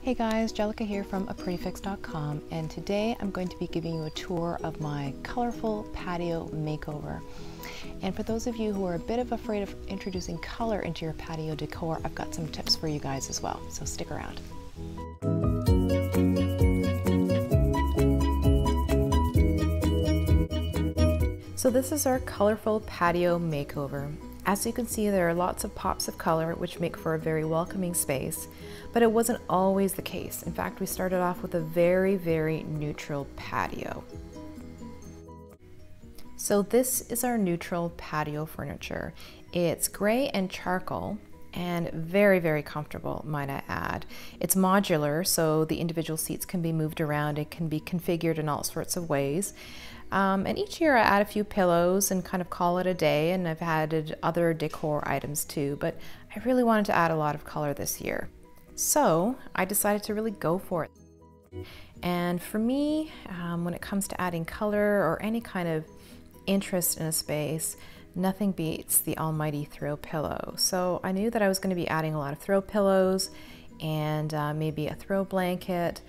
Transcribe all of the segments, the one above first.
Hey guys, Jellica here from aprettyfix.com, and today I'm going to be giving you a tour of my Colourful Patio Makeover. And for those of you who are a bit afraid of introducing color into your patio decor, I've got some tips for you guys as well, so stick around. So this is our Colourful Patio Makeover. As you can see, there are lots of pops of color which make for a very welcoming space, but it wasn't always the case. In fact, we started off with a very neutral patio. So this is our neutral patio furniture. It's gray and charcoal and very comfortable, might I add. It's modular, so the individual seats can be moved around. It can be configured in all sorts of ways. And each year I add a few pillows and kind of call it a day, and I've added other decor items too, but I really wanted to add a lot of color this year. So I decided to really go for it. And for me, when it comes to adding color or any kind of interest in a space, nothing beats the almighty throw pillow. So I knew that I was going to be adding a lot of throw pillows and maybe a throw blanket.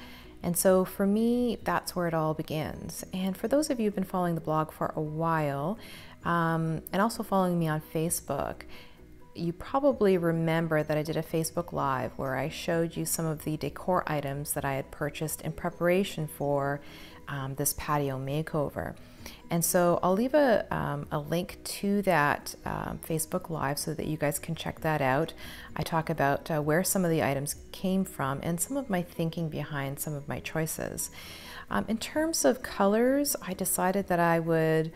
And so for me, that's where it all begins. And for those of you who've been following the blog for a while, and also following me on Facebook, you probably remember that I did a Facebook Live where I showed you some of the decor items that I had purchased in preparation for this patio makeover. And so I'll leave a link to that Facebook Live so that you guys can check that out. I talk about where some of the items came from and some of my thinking behind some of my choices. In terms of colors, I decided that I would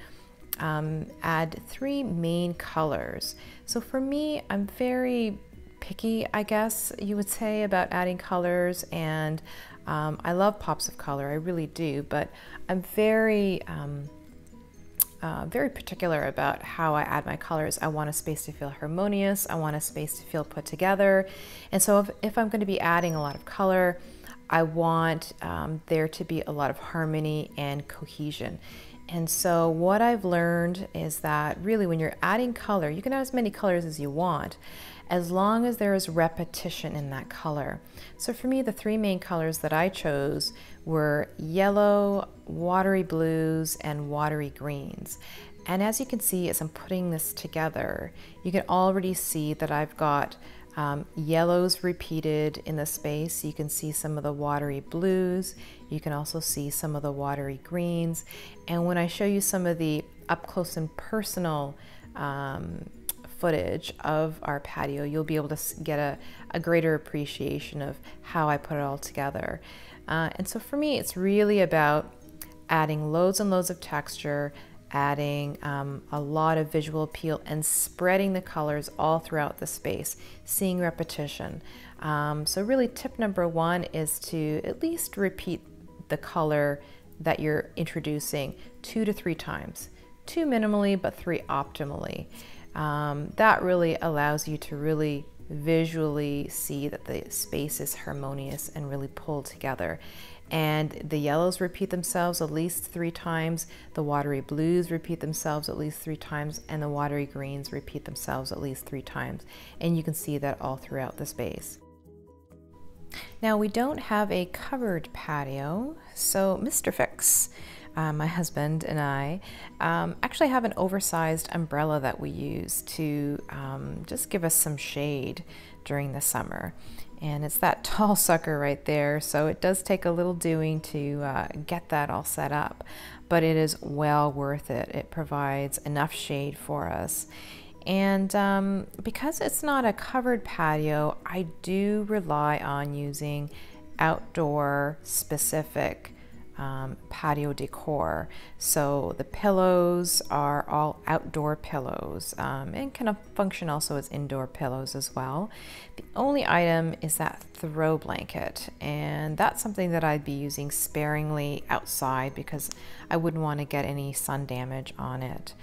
add three main colors. So for me, I'm very picky, I guess you would say, about adding colors, and I love pops of color, I really do, but I'm very particular about how I add my colors. I want a space to feel harmonious, I want a space to feel put together, and so if I'm going to be adding a lot of color, I want there to be a lot of harmony and cohesion. And so what I've learned is that really when you're adding color, you can add as many colors as you want, as long as there is repetition in that color. So for me, the three main colors that I chose were yellow, watery blues, and watery greens. And as you can see, as I'm putting this together, you can already see that I've got yellows repeated in the space. You can see some of the watery blues. You can also see some of the watery greens. And when I show you some of the up close and personal footage of our patio, you'll be able to get a greater appreciation of how I put it all together. And so for me, it's really about adding loads and loads of texture, adding a lot of visual appeal, and spreading the colors all throughout the space, seeing repetition. So really tip number one is to at least repeat the color that you're introducing 2 to 3 times. 2 minimally, but 3 optimally. That really allows you to really visually see that the space is harmonious and really pulled together. And the yellows repeat themselves at least 3 times, the watery blues repeat themselves at least 3 times, and the watery greens repeat themselves at least 3 times. And you can see that all throughout the space. Now, we don't have a covered patio, so Mr. Fix, my husband and I, actually have an oversized umbrella that we use to just give us some shade during the summer. And it's that tall sucker right there, so it does take a little doing to get that all set up, but it is well worth it. It provides enough shade for us. And because it's not a covered patio, I do rely on using outdoor specific patio decor. So the pillows are all outdoor pillows and can function also as indoor pillows as well. The only item is that throw blanket, and that's something that I'd be using sparingly outside because I wouldn't want to get any sun damage on it.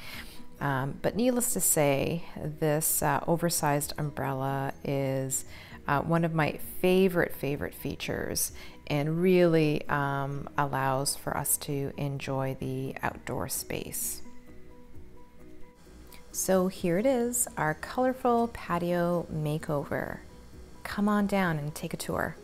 But needless to say, this oversized umbrella is one of my favorite features, and really allows for us to enjoy the outdoor space. So here it is, our Colourful Patio Makeover. Come on down and take a tour.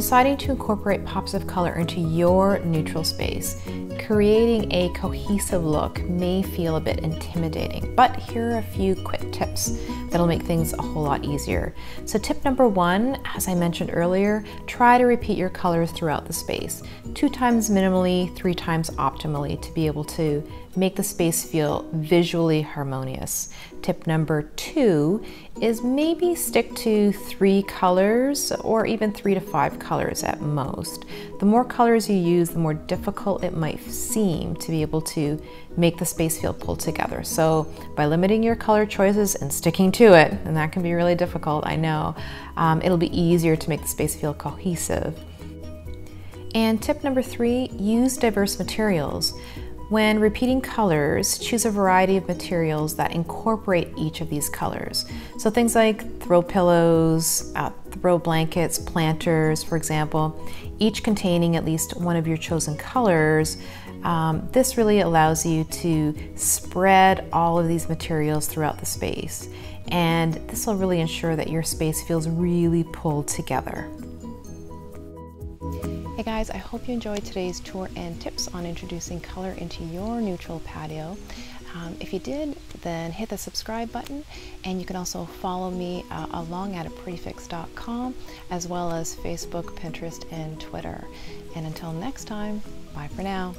deciding to incorporate pops of color into your neutral space, creating a cohesive look may feel a bit intimidating, but here are a few quick tips that'll make things a whole lot easier. So tip number 1, as I mentioned earlier, try to repeat your colors throughout the space, 2 times minimally, 3 times optimally, to be able to make the space feel visually harmonious. Tip number 2 is maybe stick to 3 colors or even 3 to 5 colors at most. The more colors you use, the more difficult it might seem to be able to make the space feel pulled together. So by limiting your color choices and sticking to it, and that can be really difficult, I know, it'll be easier to make the space feel cohesive. And tip number 3, use diverse materials. When repeating colors, choose a variety of materials that incorporate each of these colors. So things like throw pillows, throw blankets, planters, for example, each containing at least one of your chosen colors. This really allows you to spread all of these materials throughout the space. And this will really ensure that your space feels really pulled together. Hey guys, I hope you enjoyed today's tour and tips on introducing color into your neutral patio. If you did, then hit the subscribe button, and you can also follow me along at prettyfix.com, as well as Facebook, Pinterest, and Twitter. And until next time, bye for now.